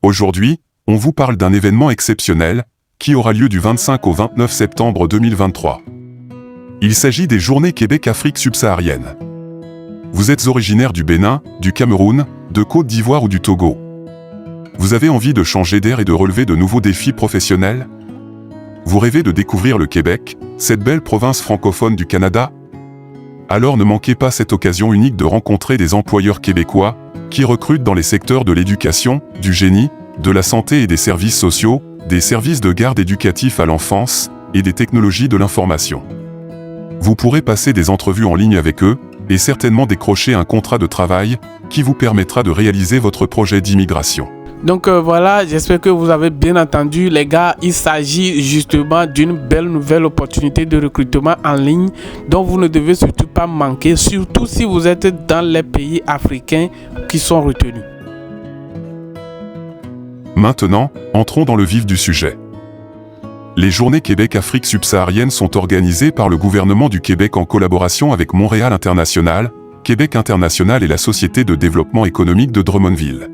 Aujourd'hui, on vous parle d'un événement exceptionnel qui aura lieu du 25 au 29 septembre 2023. Il s'agit des Journées Québec-Afrique subsaharienne. Vous êtes originaire du Bénin, du Cameroun, de Côte d'Ivoire ou du Togo. Vous avez envie de changer d'air et de relever de nouveaux défis professionnels? Vous rêvez de découvrir le Québec, cette belle province francophone du Canada? Alors ne manquez pas cette occasion unique de rencontrer des employeurs québécois qui recrutent dans les secteurs de l'éducation, du génie, de la santé et des services sociaux, des services de garde éducatifs à l'enfance et des technologies de l'information. Vous pourrez passer des entrevues en ligne avec eux et certainement décrocher un contrat de travail qui vous permettra de réaliser votre projet d'immigration. Donc voilà, j'espère que vous avez bien entendu les gars, il s'agit justement d'une belle nouvelle opportunité de recrutement en ligne dont vous ne devez surtout pas manquer, surtout si vous êtes dans les pays africains qui sont retenus. Maintenant, entrons dans le vif du sujet. Les Journées Québec-Afrique subsaharienne sont organisées par le gouvernement du Québec en collaboration avec Montréal International, Québec International et la Société de développement économique de Drummondville.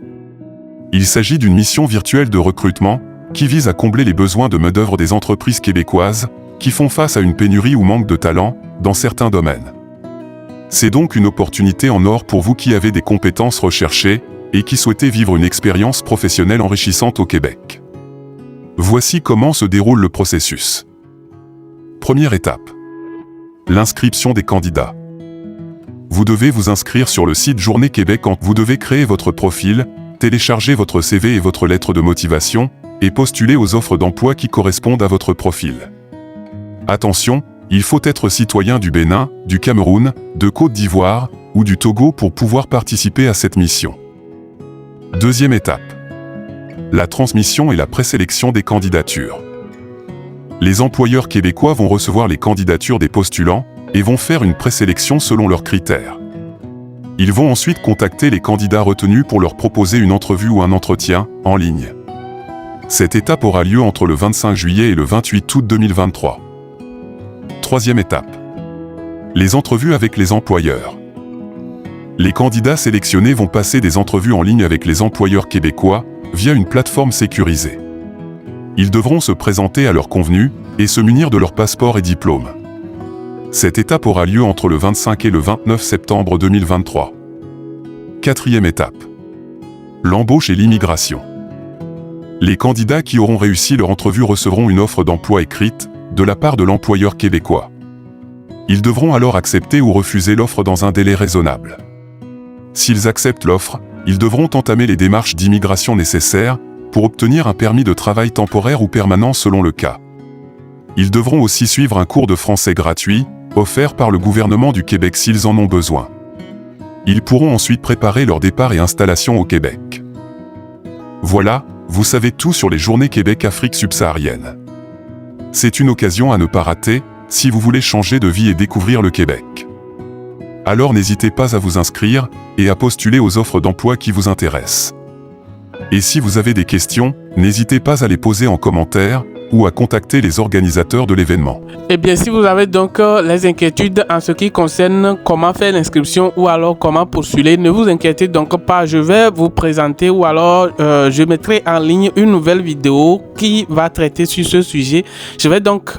Il s'agit d'une mission virtuelle de recrutement qui vise à combler les besoins de main-d'œuvre des entreprises québécoises qui font face à une pénurie ou manque de talent dans certains domaines. C'est donc une opportunité en or pour vous qui avez des compétences recherchées et qui souhaitez vivre une expérience professionnelle enrichissante au Québec. Voici comment se déroule le processus. Première étape. L'inscription des candidats. Vous devez vous inscrire sur le site Journée Québec. Vous devez créer votre profil, télécharger votre CV et votre lettre de motivation, et postuler aux offres d'emploi qui correspondent à votre profil. Attention, il faut être citoyen du Bénin, du Cameroun, de Côte d'Ivoire ou du Togo pour pouvoir participer à cette mission. Deuxième étape. La transmission et la présélection des candidatures. Les employeurs québécois vont recevoir les candidatures des postulants et vont faire une présélection selon leurs critères. Ils vont ensuite contacter les candidats retenus pour leur proposer une entrevue ou un entretien en ligne. Cette étape aura lieu entre le 25 juillet et le 28 août 2023. Troisième étape. Les entrevues avec les employeurs. Les candidats sélectionnés vont passer des entrevues en ligne avec les employeurs québécois via une plateforme sécurisée. Ils devront se présenter à leur convenu et se munir de leur passeport et diplôme. Cette étape aura lieu entre le 25 et le 29 septembre 2023. Quatrième étape. L'embauche et l'immigration. Les candidats qui auront réussi leur entrevue recevront une offre d'emploi écrite de la part de l'employeur québécois. Ils devront alors accepter ou refuser l'offre dans un délai raisonnable. S'ils acceptent l'offre, ils devront entamer les démarches d'immigration nécessaires pour obtenir un permis de travail temporaire ou permanent selon le cas. Ils devront aussi suivre un cours de français gratuit, offert par le gouvernement du Québec s'ils en ont besoin. Ils pourront ensuite préparer leur départ et installation au Québec. Voilà, vous savez tout sur les Journées Québec-Afrique subsaharienne. C'est une occasion à ne pas rater si vous voulez changer de vie et découvrir le Québec. Alors n'hésitez pas à vous inscrire et à postuler aux offres d'emploi qui vous intéressent. Et si vous avez des questions, n'hésitez pas à les poser en commentaire ou à contacter les organisateurs de l'événement. Et bien, si vous avez donc les inquiétudes en ce qui concerne comment faire l'inscription ou alors comment postuler, ne vous inquiétez donc pas, je vais vous présenter ou alors je mettrai en ligne une nouvelle vidéo qui va traiter sur ce sujet. Je vais donc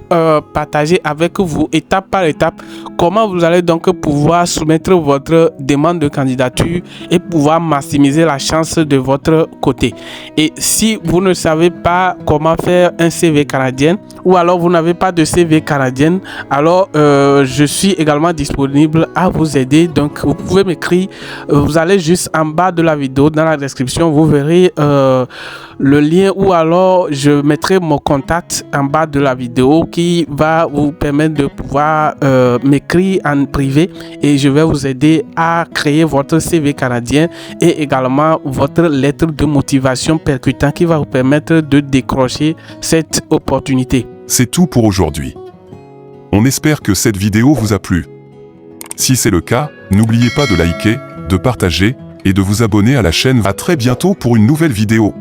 partager avec vous étape par étape comment vous allez donc pouvoir soumettre votre demande de candidature et pouvoir maximiser la chance de votre côté. Et si vous ne savez pas comment faire un CV canadien ou alors vous n'avez pas de CV canadien, alors je suis également disponible à vous aider. Donc vous pouvez m'écrire, vous allez juste en bas de la vidéo dans la description, vous verrez le lien ou alors je mettrai mon contact en bas de la vidéo qui va vous permettre de pouvoir m'écrire en privé et je vais vous aider à créer votre CV canadien et également votre lettre de motivation percutante qui va vous permettre de décrocher cette opportunité. C'est tout pour aujourd'hui. On espère que cette vidéo vous a plu. Si c'est le cas, n'oubliez pas de liker, de partager et de vous abonner à la chaîne. À très bientôt pour une nouvelle vidéo.